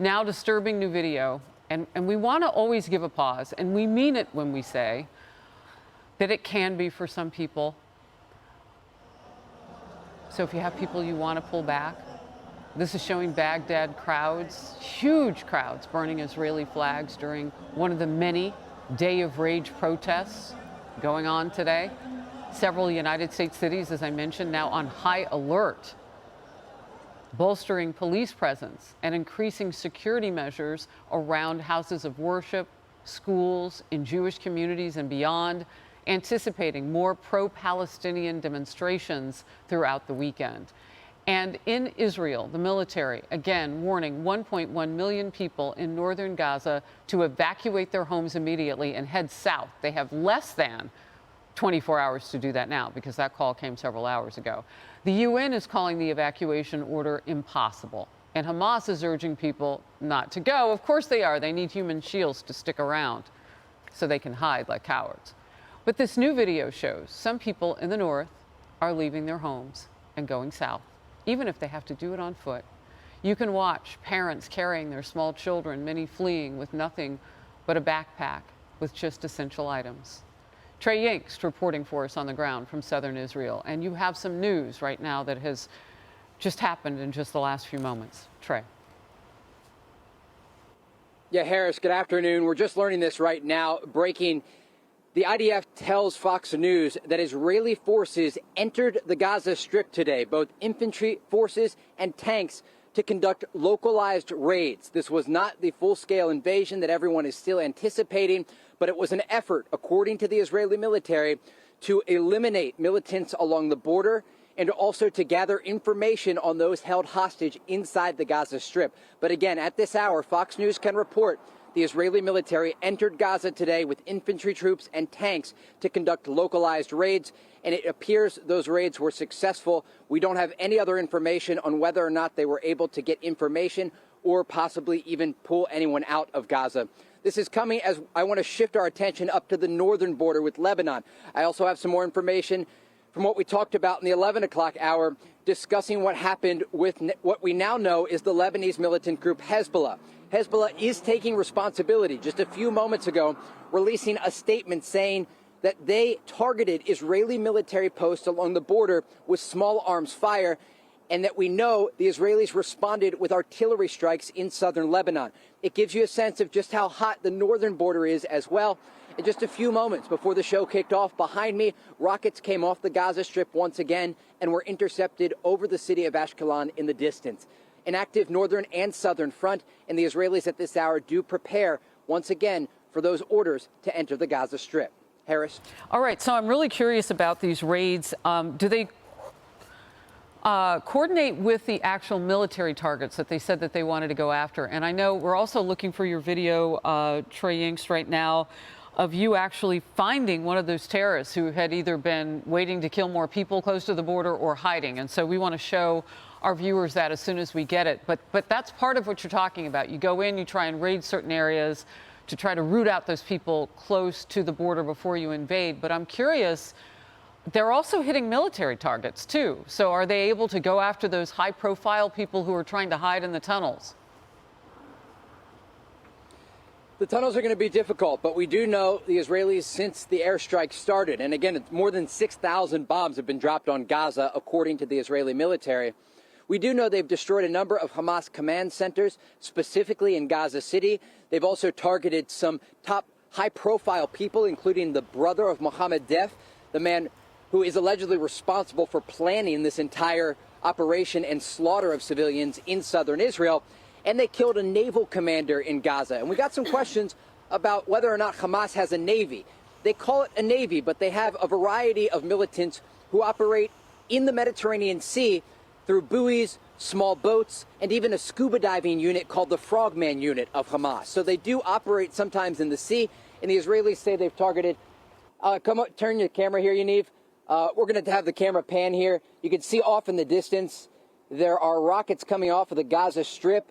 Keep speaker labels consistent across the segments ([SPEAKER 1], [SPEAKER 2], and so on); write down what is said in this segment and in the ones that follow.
[SPEAKER 1] Now, disturbing new video, and we want to always give a pause, and we mean it when we say that it can be for some people. So if you have people you want to pull back, this is showing Baghdad crowds, huge crowds, burning Israeli flags during one of the many Day of Rage protests going on today. Several United States cities, as I mentioned, now on high alert, bolstering police presence and increasing security measures around houses of worship, schools, in Jewish communities and beyond, anticipating more pro-Palestinian demonstrations throughout the weekend. And in Israel, the military, again, warning 1.1 million people in northern Gaza to evacuate their homes immediately and head south. They have less than 24 hours to do that now because that call came several hours ago. The UN is calling the evacuation order impossible. And Hamas is urging people not to go. Of course they are. They need human shields to stick around so they can hide like cowards. But this new video shows some people in the north are leaving their homes and going south, even if they have to do it on foot. You can watch parents carrying their small children, many fleeing with nothing but a backpack with just essential items. Trey Yingst reporting for us on the ground from southern Israel. And you have some news right now that has just happened in just the last few moments. Trey.
[SPEAKER 2] Yeah, Harris, good afternoon. We're just learning this right now. Breaking. The IDF tells Fox News that Israeli forces entered the Gaza Strip today, both infantry forces and tanks, to conduct localized raids. This was not the full-scale invasion that everyone is still anticipating, but it was an effort, according to the Israeli military, to eliminate militants along the border and also to gather information on those held hostage inside the Gaza Strip. But again, at this hour, Fox News can report the Israeli military entered Gaza today with infantry troops and tanks to conduct localized raids, and it appears those raids were successful. We don't have any other information on whether or not they were able to get information or possibly even pull anyone out of Gaza. This is coming as I want to shift our attention up to the northern border with Lebanon. I also have some more information from what we talked about in the 11 o'clock hour, discussing what happened with what we now know is the Lebanese militant group Hezbollah. Hezbollah is taking responsibility. Just a few moments ago, releasing a statement saying that they targeted Israeli military posts along the border with small arms fire, and that we know the Israelis responded with artillery strikes in southern Lebanon. It gives you a sense of just how hot the northern border is as well. In just a few moments before the show kicked off, behind me, rockets came off the Gaza Strip once again and were intercepted over the city of Ashkelon in the distance. An active northern and southern front, and the Israelis at this hour do prepare once again for those orders to enter the Gaza Strip. Harris.
[SPEAKER 1] All right, so I'm really curious about these raids. Do they coordinate with the actual military targets that they said that they wanted to go after? And I know we're also looking for your video, Trey Yingst, right now, of you actually finding one of those terrorists who had either been waiting to kill more people close to the border or hiding. And so we want to show our viewers that as soon as we get it. But that's part of what you're talking about. You go in, you try and raid certain areas to try to root out those people close to the border before you invade. But I'm curious, they're also hitting military targets too. So are they able to go after those high-profile people who are trying to hide in the tunnels?
[SPEAKER 2] The tunnels are going to be difficult, but we do know the Israelis, since the airstrike started, and again, more than 6,000 bombs have been dropped on Gaza, according to the Israeli military. We do know they've destroyed a number of Hamas command centers, specifically in Gaza City. They've also targeted some top high-profile people, including the brother of Mohammed Deif, the man who is allegedly responsible for planning this entire operation and slaughter of civilians in southern Israel. And they killed a naval commander in Gaza. And we got some questions about whether or not Hamas has a navy. They call it a navy, but they have a variety of militants who operate in the Mediterranean Sea through buoys, small boats, and even a scuba diving unit called the Frogman unit of Hamas. So they do operate sometimes in the sea, and the Israelis say they've targeted. Come on, turn your camera here, Yaniv. We're going to have the camera pan here. You can see off in the distance, there are rockets coming off of the Gaza Strip,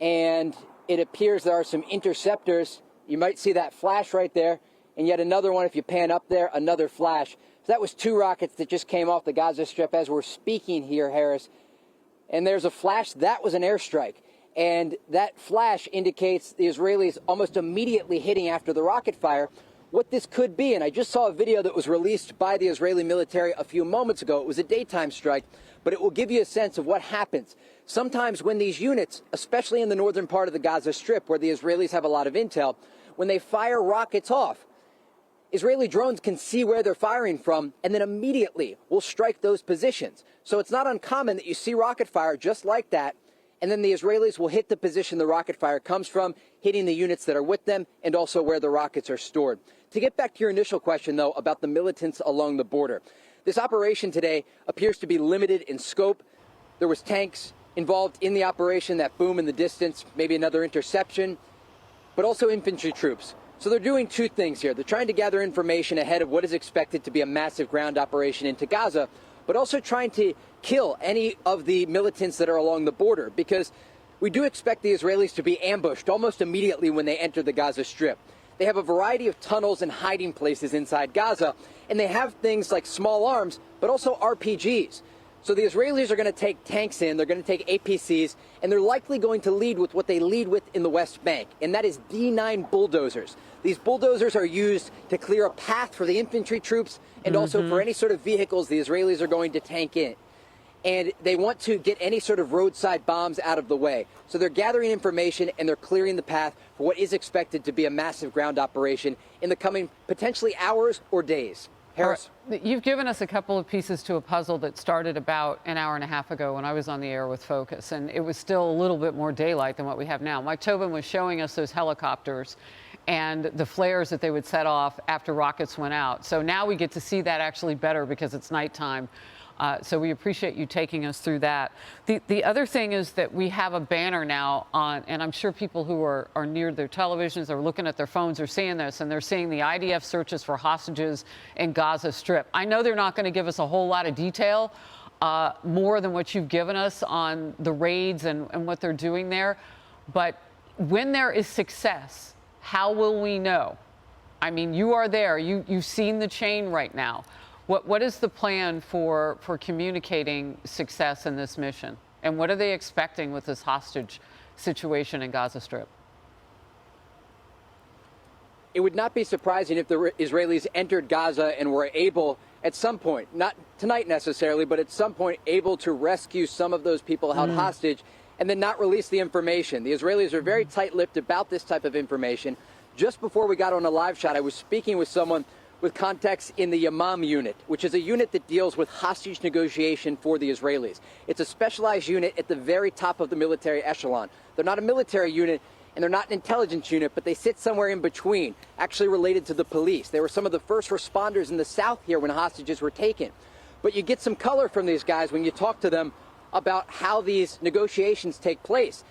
[SPEAKER 2] and it appears there are some interceptors. You might see that flash right there, and yet another one, if you pan up there, another flash. So that was two rockets that just came off the Gaza Strip as we're speaking here, Harris. And there's a flash. That was an airstrike. and that flash indicates the Israelis almost immediately hitting after the rocket fire. What this could be, and I just saw a video that was released by the Israeli military a few moments ago. It was a daytime strike, but it will give you a sense of what happens. Sometimes when these units, especially in the northern part of the Gaza Strip, where the Israelis have a lot of intel, when they fire rockets off, Israeli drones can see where they're firing from and then immediately will strike those positions. So it's not uncommon that you see rocket fire just like that, and then the Israelis will hit the position the rocket fire comes from, hitting the units that are with them and also where the rockets are stored. To get back to your initial question, though, about the militants along the border, this operation today appears to be limited in scope. There was tanks involved in the operation, that boom in the distance, maybe another interception, but also infantry troops. So they're doing two things here. They're trying to gather information ahead of what is expected to be a massive ground operation into Gaza, but also trying to kill any of the militants that are along the border, because we do expect the Israelis to be ambushed almost immediately when they enter the Gaza Strip. They have a variety of tunnels and hiding places inside Gaza, and they have things like small arms, but also RPGs. So the Israelis are going to take tanks in, they're going to take APCs, and they're likely going to lead with what they lead with in the West Bank, and that is D9 bulldozers. These bulldozers are used to clear a path for the infantry troops and also for any sort of vehicles the Israelis are going to tank in. And they want to get any sort of roadside bombs out of the way. So they're gathering information and they're clearing the path for what is expected to be a massive ground operation in the coming potentially hours or days. Harris?
[SPEAKER 1] You've given us a couple of pieces to a puzzle that started about an hour and a half ago when I was on the air with Focus, and it was still a little bit more daylight than what we have now. Mike Tobin was showing us those helicopters and the flares that they would set off after rockets went out. So now we get to see that actually better because it's nighttime. So we appreciate you taking us through that. The other thing is that we have a banner now on, and I'm sure people who are near their televisions or looking at their phones are seeing this, and they're seeing the IDF searches for hostages in Gaza Strip. I know they're not going to give us a whole lot of detail, more than what you've given us on the raids and what they're doing there. But when there is success, how will we know? I mean, you are there. You've seen the chain right now. What is the plan for communicating success in this mission? And what are they expecting with this hostage situation in Gaza Strip?
[SPEAKER 2] It would not be surprising if the Israelis entered Gaza and were able, at some point, not tonight necessarily, but at some point, able to rescue some of those people held hostage and then not release the information. The Israelis are very tight-lipped about this type of information. Just before we got on a live shot, I was speaking with someone with contacts in the Yamam unit, which is a unit that deals with hostage negotiation for the Israelis. It's a specialized unit at the very top of the military echelon. They're not a military unit, and they're not an intelligence unit, but they sit somewhere in between, actually related to the police. They were some of the first responders in the South here when hostages were taken. But you get some color from these guys when you talk to them about how these negotiations take place.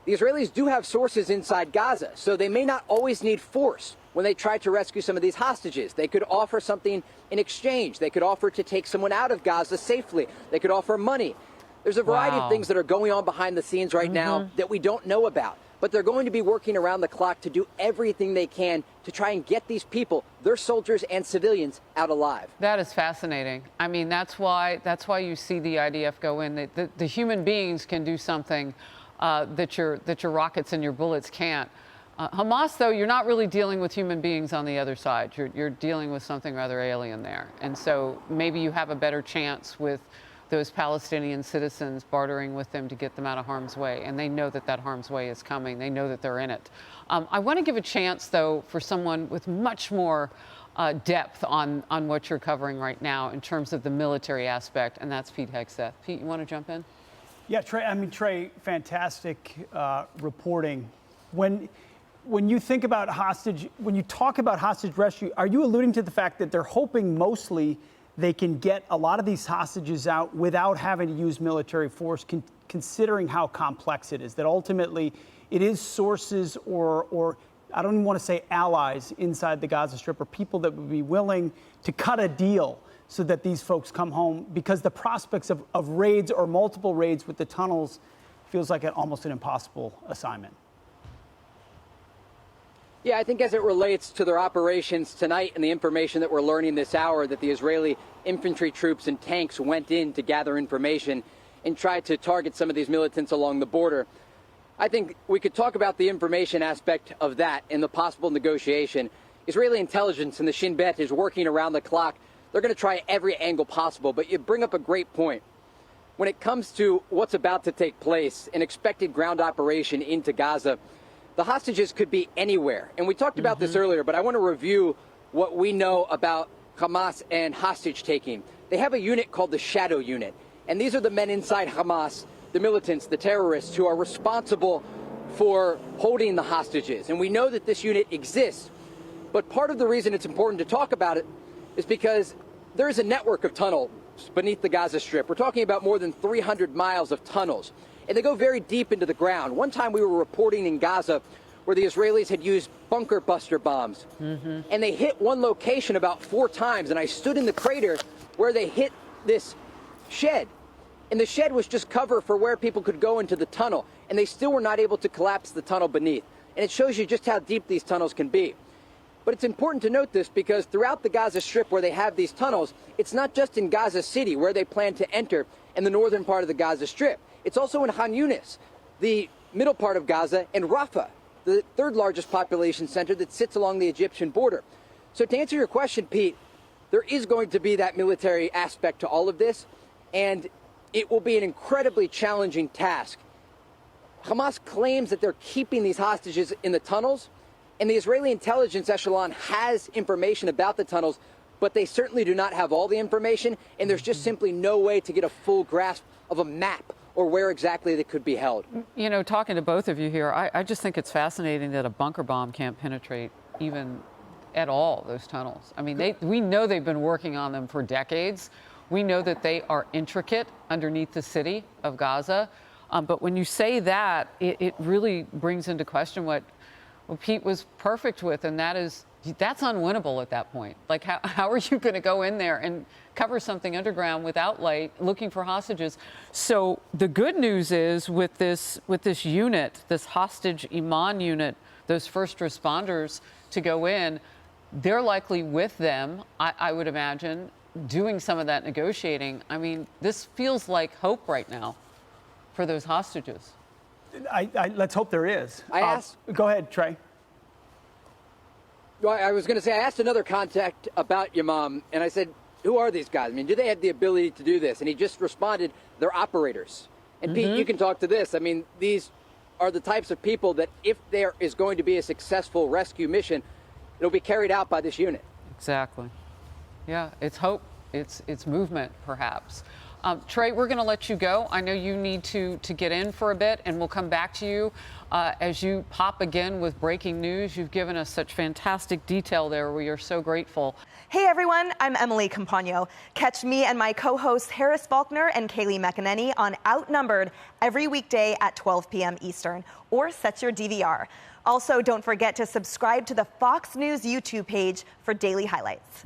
[SPEAKER 2] The Israelis do have sources inside Gaza, so they may not always need force when they try to rescue some of these hostages. They could offer something in exchange. They could offer to take someone out of Gaza safely. They could offer money. There's a variety of things that are going on behind the scenes right now that we don't know about. But they're going to be working around the clock to do everything they can to try and get these people, their soldiers and civilians, out alive.
[SPEAKER 1] That is fascinating. I mean, that's why you see the IDF go in. The human beings can do something that your rockets and your bullets can't. Hamas, though, you're not really dealing with human beings on the other side. You're dealing with something rather alien there. And so maybe you have a better chance with those Palestinian citizens, bartering with them to get them out of harm's way. And they know that harm's way is coming. They know that they're in it. I want to give a chance, though, for someone with much more depth on what you're covering right now in terms of the military aspect, and that's Pete Hegseth. Pete, you want to jump in?
[SPEAKER 3] Yeah, Trey, fantastic reporting. When you think about when you talk about hostage rescue, are you alluding to the fact that they're hoping mostly they can get a lot of these hostages out without having to use military force, considering how complex it is, that ultimately it is sources or I don't even want to say allies inside the Gaza Strip, or people that would be willing to cut a deal so that these folks come home, because the prospects of raids or multiple raids with the tunnels feels like almost an impossible assignment.
[SPEAKER 2] Yeah, I think as it relates to their operations tonight and the information that we're learning this hour, that the Israeli infantry troops and tanks went in to gather information and tried to target some of these militants along the border. I think we could talk about the information aspect of that and the possible negotiation. Israeli intelligence and the Shin Bet is working around the clock. They're going to try every angle possible, but you bring up a great point. When it comes to what's about to take place, an expected ground operation into Gaza, the hostages could be anywhere. And we talked about this earlier, but I want to review what we know about Hamas and hostage taking. They have a unit called the Shadow Unit. And these are the men inside Hamas, the militants, the terrorists who are responsible for holding the hostages. And we know that this unit exists. But part of the reason it's important to talk about it is because there is a network of tunnels beneath the Gaza Strip. We're talking about more than 300 miles of tunnels. And they go very deep into the ground. One time we were reporting in Gaza where the Israelis had used bunker buster bombs. And they hit one location about 4 times. And I stood in the crater where they hit this shed. And the shed was just cover for where people could go into the tunnel. And they still were not able to collapse the tunnel beneath. And it shows you just how deep these tunnels can be. But it's important to note this because throughout the Gaza Strip where they have these tunnels, it's not just in Gaza City where they plan to enter in the northern part of the Gaza Strip. It's also in Khan Yunis, the middle part of Gaza, and Rafah, the third largest population center that sits along the Egyptian border. So to answer your question, Pete, there is going to be that military aspect to all of this, and it will be an incredibly challenging task. Hamas claims that they're keeping these hostages in the tunnels, and the Israeli intelligence echelon has information about the tunnels, but they certainly do not have all the information, and there's just simply no way to get a full grasp of a map or where exactly they could be held.
[SPEAKER 1] You know, talking to both of you here, I just think it's fascinating that a bunker bomb can't penetrate even at all those tunnels. I mean, we know they've been working on them for decades. We know that they are intricate underneath the city of Gaza. But when you say that, it really brings into question what Pete was perfect with, and that's unwinnable at that point. Like, how are you going to go in there and cover something underground without light, looking for hostages? So the good news is with this unit, this hostage Iman unit, those first responders to go in, they're likely with them, I would imagine, doing some of that negotiating. I mean, this feels like hope right now for those hostages.
[SPEAKER 3] Let's hope there is.
[SPEAKER 2] Go
[SPEAKER 3] ahead, Trey.
[SPEAKER 2] Well, I was going to say, I asked another contact about Yamam, and I said, who are these guys? I mean, do they have the ability to do this? And he just responded, they're operators. And Pete, you can talk to this. I mean, these are the types of people that if there is going to be a successful rescue mission, it'll be carried out by this unit.
[SPEAKER 1] Exactly. Yeah, it's hope. It's movement, perhaps. Trey, we're going to let you go. I know you need to get in for a bit, and we'll come back to you as you pop again with breaking news. You've given us such fantastic detail there. We are so grateful.
[SPEAKER 4] Hey, everyone. I'm Emily Campagno. Catch me and my co-hosts Harris Faulkner and Kaylee McEnany on Outnumbered every weekday at 12 p.m. Eastern, or set your DVR. Also, don't forget to subscribe to the Fox News YouTube page for daily highlights.